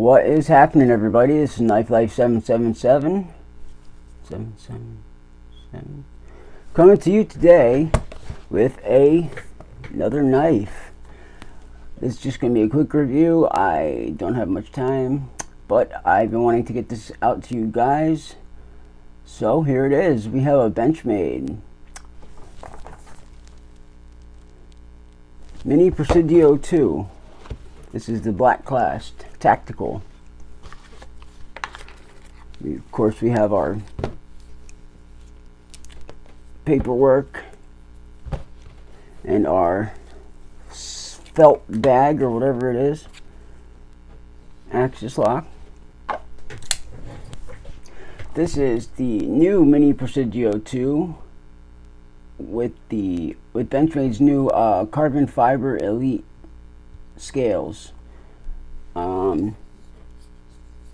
What is happening, everybody? This is Knife Life 777 coming to you today with another knife. This is just going to be a quick review. I don't have much time, but I've been wanting to get this out to you guys. So here it is. We have a Benchmade Mini Presidio 2. This is the black class tactical. Of course, we have our paperwork and our felt bag or whatever it is. Axis lock. This is the new Mini Presidio 2 with Benchmade's new carbon fiber elite scales.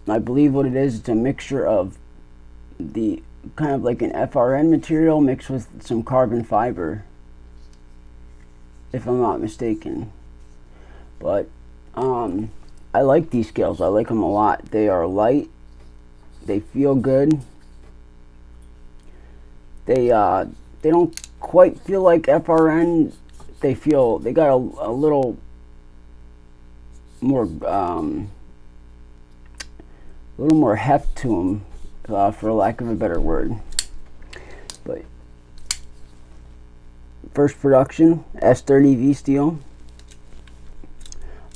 I believe what it is, it's a mixture of the kind of like an FRN material mixed with some carbon fiber, if I'm not mistaken. But I like these scales. I like them a lot. They are light. They feel good. They don't quite feel like FRN. They got a little more heft to them, for lack of a better word. But first production, S30V steel.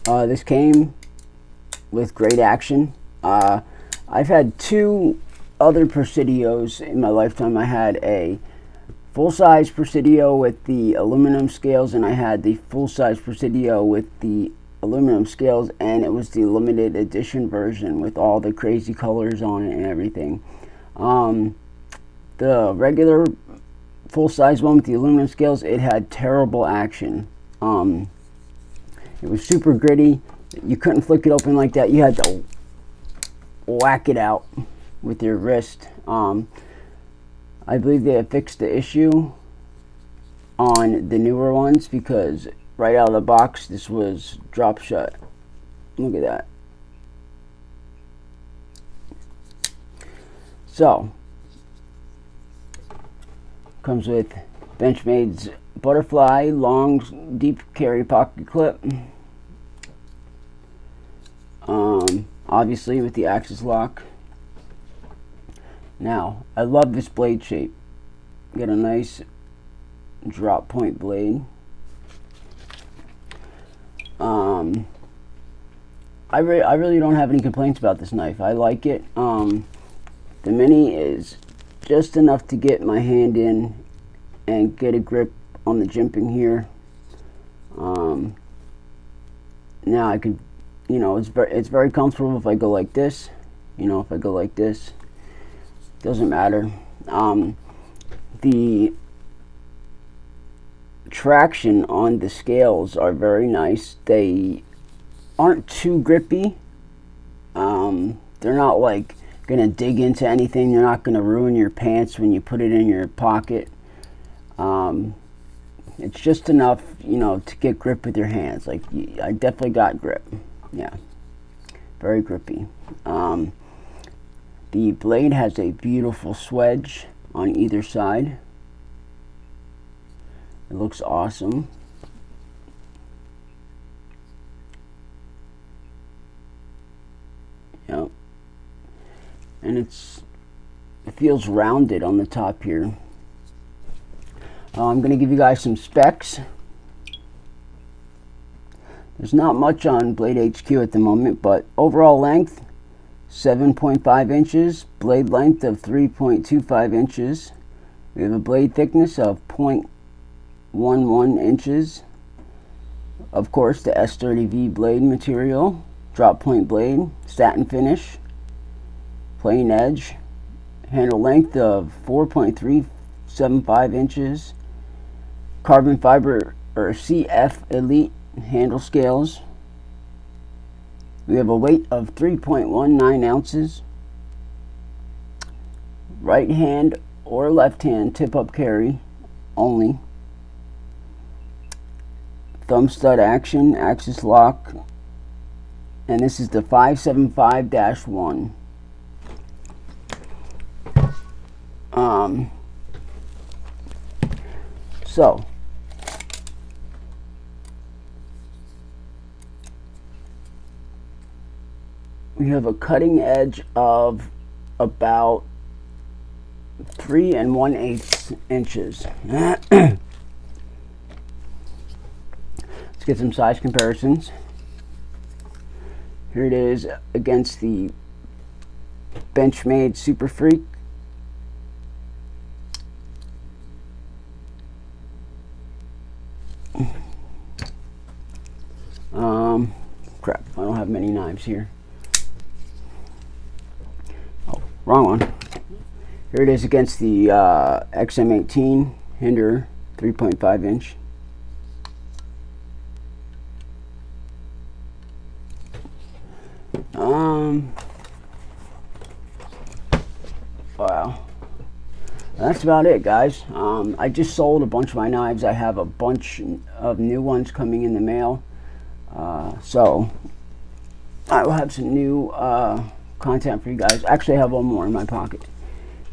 This came with great action. I've had two other Presidios in my lifetime. I had a full-size Presidio with the aluminum scales, and I had the full-size Presidio with the aluminum scales, and it was the limited edition version with all the crazy colors on it and everything. The regular full-size one with the aluminum scales, it had terrible action. It was super gritty. You couldn't flick it open like that. You had to whack it out with your wrist. I believe they have fixed the issue on the newer ones, because right out of the box this was drop shut. Look at that. So comes with Benchmade's butterfly long deep carry pocket clip, obviously with the axis lock. Now I love this blade shape. Get a nice drop point blade. I really don't have any complaints about this knife. I like it. The Mini is just enough to get my hand in and get a grip on the jimping here. Now I can, it's very comfortable if I go like this. If I go like this, doesn't matter. The traction on the scales are very nice. They aren't too grippy. They're not like gonna dig into anything. They're not gonna ruin your pants when you put it in your pocket. It's just enough, to get grip with your hands. Like, I definitely got grip. Yeah, very grippy. The blade has a beautiful swedge on either side. It looks awesome. Yep. And it feels rounded on the top here. I'm going to give you guys some specs. There's not much on Blade HQ at the moment, but overall length 7.5 inches, blade length of 3.25 inches. We have a blade thickness of 0.11 inches. Of course, the S30V blade material, drop point blade, satin finish, plain edge, handle length of 4.375 inches, carbon fiber or CF elite handle scales. We have a weight of 3.19 ounces. Right hand or left hand tip up carry only. Thumb stud action, axis lock, and this is the 575-1. So we have a cutting edge of about 3 1/8 inches. Let's get some size comparisons. Here it is against the Benchmade Super Freak. Crap, I don't have many knives here. Oh, wrong one. Here it is against the XM18 Hinder 3.5 inch. Wow. That's about it, guys. I just sold a bunch of my knives. I have a bunch of new ones coming in the mail. So I will have some new content for you guys. Actually, I have one more in my pocket.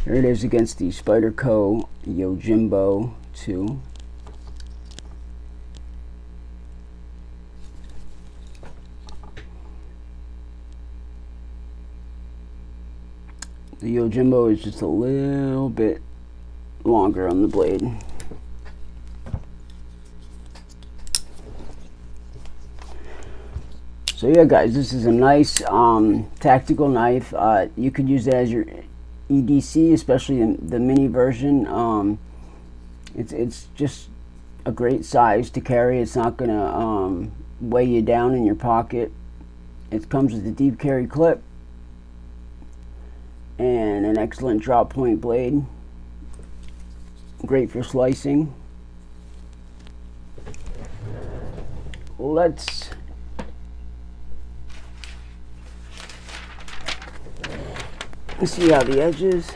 Here it is against the Spyderco Yojimbo 2. The Yojimbo is just a little bit longer on the blade. So yeah, guys, this is a nice tactical knife. You could use it as your EDC, especially in the mini version. It's just a great size to carry. It's not gonna weigh you down in your pocket. It comes with a deep carry clip and an excellent drop point blade. Great for slicing. Let's see how the edges.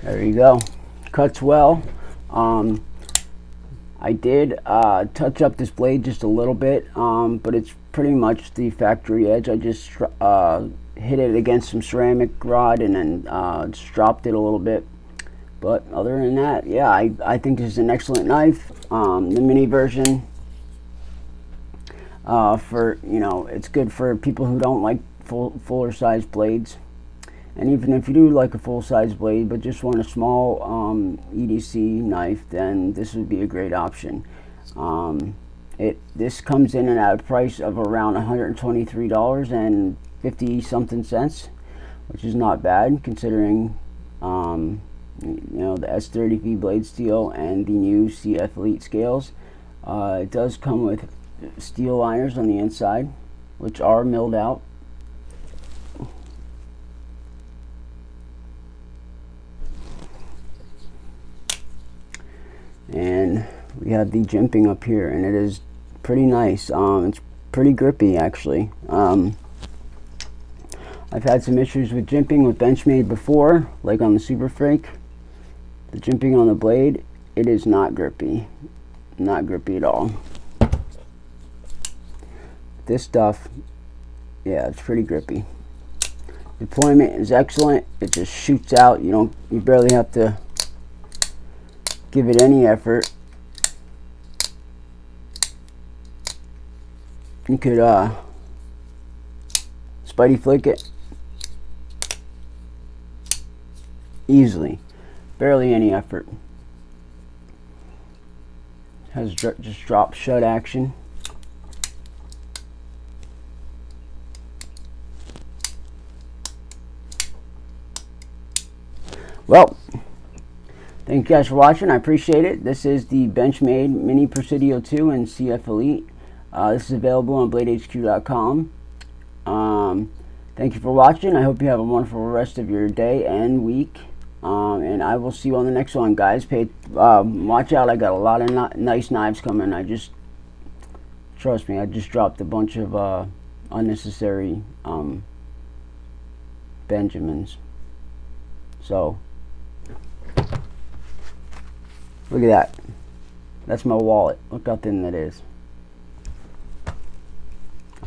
There you go. Cuts well. I did touch up this blade just a little bit, but it's pretty much the factory edge. I just hit it against some ceramic rod and then just dropped it a little bit. But other than that, yeah, I think this is an excellent knife. The mini version, for, you know, it's good for people who don't like fuller size blades. And even if you do like a full size blade but just want a small EDC knife, then this would be a great option. This comes in at a price of around $123.50 something, which is not bad considering you know, the S30V blade steel and the new CF Elite scales. It does come with steel liners on the inside, which are milled out. And we have the jimping up here, and it is pretty nice. It's pretty grippy, actually. I've had some issues with jimping with Benchmade before, like on the Super Freak. The jimping on the blade, it is not grippy. Not grippy at all. This stuff, yeah, it's pretty grippy. Deployment is excellent. It just shoots out. You barely have to give it any effort. You could Spidey flick it easily, barely any effort. Has just drop shut action. Well, thank you guys for watching. I appreciate it. This is the Benchmade Mini Presidio 2 and CF Elite. This is available on BladeHQ.com. Thank you for watching. I hope you have a wonderful rest of your day and week. And I will see you on the next one, guys. Watch out. I got a lot of nice knives coming. Trust me, I just dropped a bunch of unnecessary Benjamins. So look at that. That's my wallet. Look how thin that is.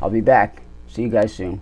I'll be back. See you guys soon.